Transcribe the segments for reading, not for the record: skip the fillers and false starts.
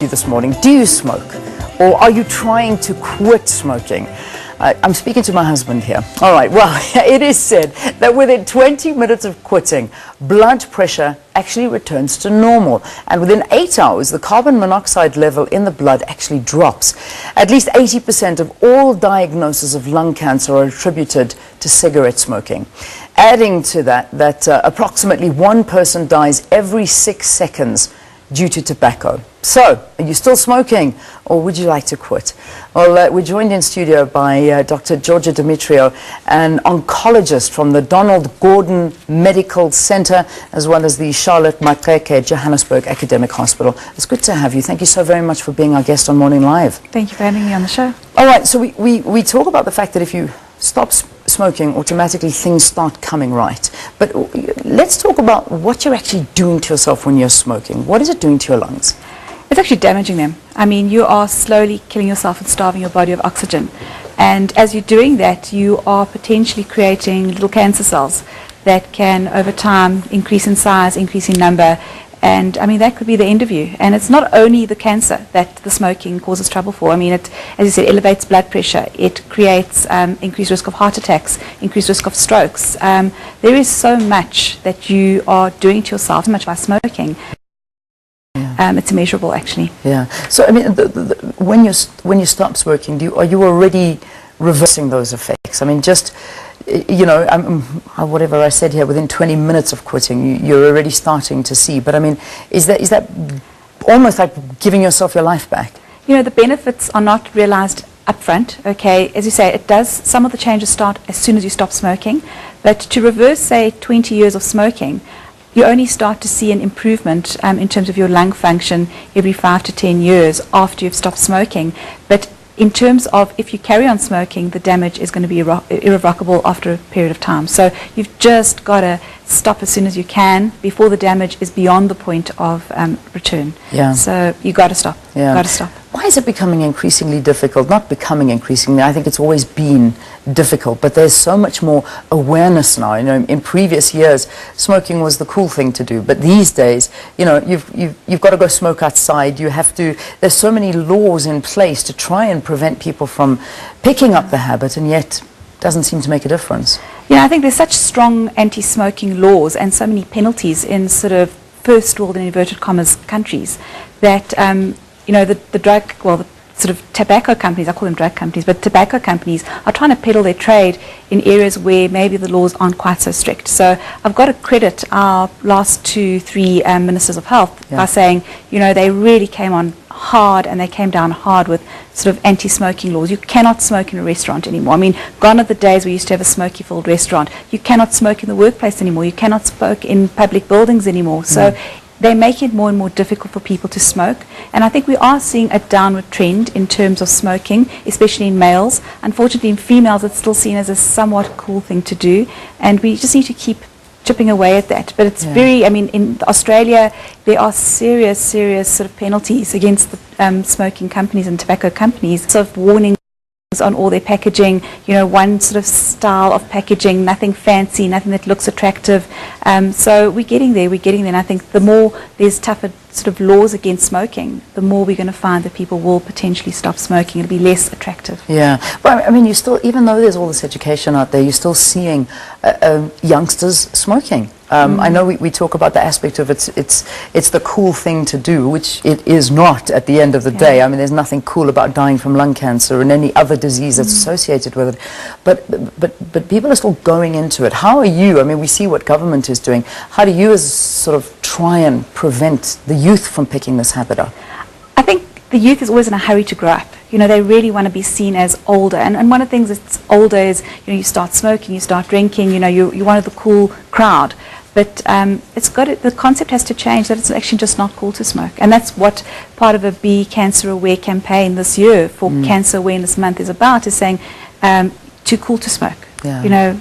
this morning. Do you smoke, or are you trying to quit smoking? I'm speaking to my husband here. All right, well, it is said that within 20 minutes of quitting, blood pressure actually returns to normal. And within 8 hours, the carbon monoxide level in the blood actually drops. At least 80% of all diagnoses of lung cancer are attributed to cigarette smoking. Adding to that, approximately one person dies every 6 seconds due to tobacco. So, are you still smoking, or would you like to quit? Well, we're joined in studio by Dr. Georgia Demetrio, an oncologist from the Donald Gordon Medical Center, as well as the Charlotte Maxeke Johannesburg Academic Hospital. It's good to have you. Thank you so very much for being our guest on Morning Live. Thank you for having me on the show. All right, so we talk about the fact that if you stop smoking, automatically things start coming right. But let's talk about what you're actually doing to yourself when you're smoking. What is it doing to your lungs? It's actually damaging them. I mean, you are slowly killing yourself and starving your body of oxygen. And as you're doing that, you are potentially creating little cancer cells that can, over time, increase in size, increase in number. And, I mean, that could be the end of you. And it's not only the cancer that the smoking causes trouble for. I mean, it, as you said, elevates blood pressure. It creates increased risk of heart attacks, increased risk of strokes. There is so much that you are doing to yourself, so much by smoking. It's immeasurable, actually. Yeah. So, I mean, when you stop smoking, are you already reversing those effects? I mean, just, you know, whatever I said here, within 20 minutes of quitting, you're already starting to see. But I mean, is that almost like giving yourself your life back? You know, the benefits are not realized upfront. Okay, as you say, it does. Some of the changes start as soon as you stop smoking, but to reverse, say, 20 years of smoking, you only start to see an improvement in terms of your lung function every 5 to 10 years after you've stopped smoking. But in terms of if you carry on smoking, the damage is going to be irrevocable after a period of time. So you've just got to stop as soon as you can before the damage is beyond the point of return. Yeah. So you got to stop. Yeah. Got to stop. Why is it becoming increasingly difficult? Not becoming increasingly, I think it's always been difficult, but there's so much more awareness now. You know, in previous years, smoking was the cool thing to do, but these days, you know, you've got to go smoke outside. You have to, there's so many laws in place to try and prevent people from picking up the habit, and yet it doesn't seem to make a difference. Yeah, I think there's such strong anti-smoking laws and so many penalties in sort of first world, in inverted commas, countries that you know, the sort of tobacco companies, I call them drug companies, but tobacco companies are trying to peddle their trade in areas where maybe the laws aren't quite so strict. So I've got to credit our last 2-3 ministers of health by saying, you know, they really came on hard, and they came down hard with sort of anti-smoking laws. You cannot smoke in a restaurant anymore. I mean, gone are the days we used to have a smoky-filled restaurant. You cannot smoke in the workplace anymore. You cannot smoke in public buildings anymore. So they make it more and more difficult for people to smoke. And I think we are seeing a downward trend in terms of smoking, especially in males. Unfortunately, in females, it's still seen as a somewhat cool thing to do. And we just need to keep chipping away at that. But it's very, I mean, in Australia, there are serious sort of penalties against the smoking companies and tobacco companies, sort of warnings on all their packaging, you know, one sort of style of packaging, nothing fancy, nothing that looks attractive. So we're getting there, and I think the more there's tougher sort of laws against smoking, the more we're going to find that people will potentially stop smoking. It'll be less attractive. Yeah, but I mean, you still, even though there's all this education out there, you're still seeing youngsters smoking. I know we talk about the aspect of it's the cool thing to do, which it is not at the end of the day. I mean, there's nothing cool about dying from lung cancer and any other disease that's associated with it. But people are still going into it. How are you? I mean, we see what government is doing. How do you as sort of try and prevent the youth from picking this habit up? I think the youth is always in a hurry to grow up. You know, they really want to be seen as older. And one of the things that's older is, you know, you start smoking, you start drinking, you know, you're one of the cool crowd. But the concept has to change, that it's actually just not cool to smoke. And that's what part of a Be Cancer Aware campaign this year for Cancer Awareness Month is about, is saying too cool to smoke. Yeah. You know,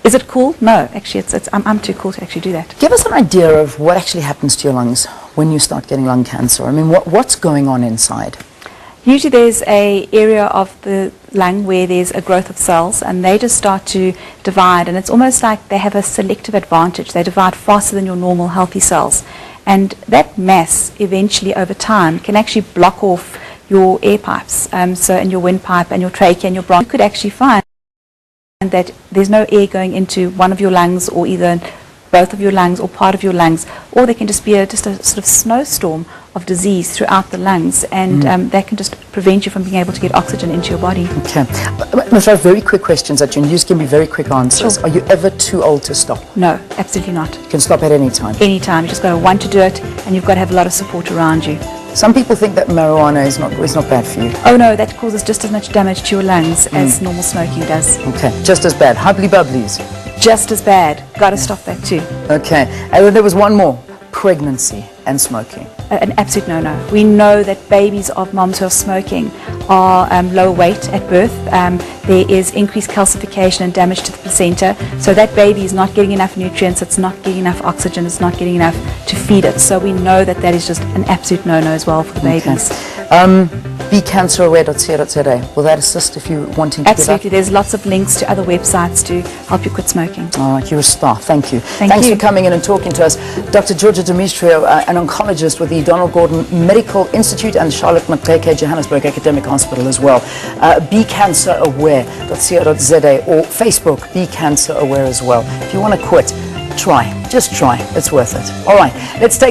is it cool? No, actually, I'm too cool to actually do that. Give us an idea of what actually happens to your lungs when you start getting lung cancer. I mean, what's going on inside? Usually there's an area of the lung where there's a growth of cells, and they just start to divide, and it's almost like they have a selective advantage. They divide faster than your normal healthy cells. And that mass, eventually over time, can actually block off your air pipes, and your windpipe and your trachea and your bronch. You could actually find that there's no air going into one of your lungs, or either both of your lungs or part of your lungs, or there can just be just a sort of snowstorm of disease throughout the lungs, and that can just prevent you from being able to get oxygen into your body. Okay. I'm going to throw very quick questions at you, and you just give me very quick answers. Sure. Are you ever too old to stop? No, absolutely not. You can stop at any time? Anytime. You just got to want to do it, and you've got to have a lot of support around you. Some people think that marijuana is not bad for you. Oh no, that causes just as much damage to your lungs as normal smoking does. Okay, just as bad. Hubbly bubblies. Just as bad. Got to stop that too. Okay, and then there was one more. Pregnancy and smoking. An absolute no-no. We know that babies of moms who are smoking are lower weight at birth. There is increased calcification and damage to the placenta, so that baby is not getting enough nutrients, it's not getting enough oxygen, it's not getting enough to feed it. So we know that that is just an absolute no-no as well for the babies. BeCancerAware.co.za. Will that assist if you're wanting to Absolutely. There's lots of links to other websites to help you quit smoking. All right, you're a star. Thank you. Thanks for coming in and talking to us. Dr. Georgia Demetrio, an oncologist with the Donald Gordon Medical Institute and Charlotte Maxeke Johannesburg Academic Hospital as well. BeCancerAware.co.za or Facebook, BeCancerAware as well. If you want to quit, try. Just try. It's worth it. All right, let's take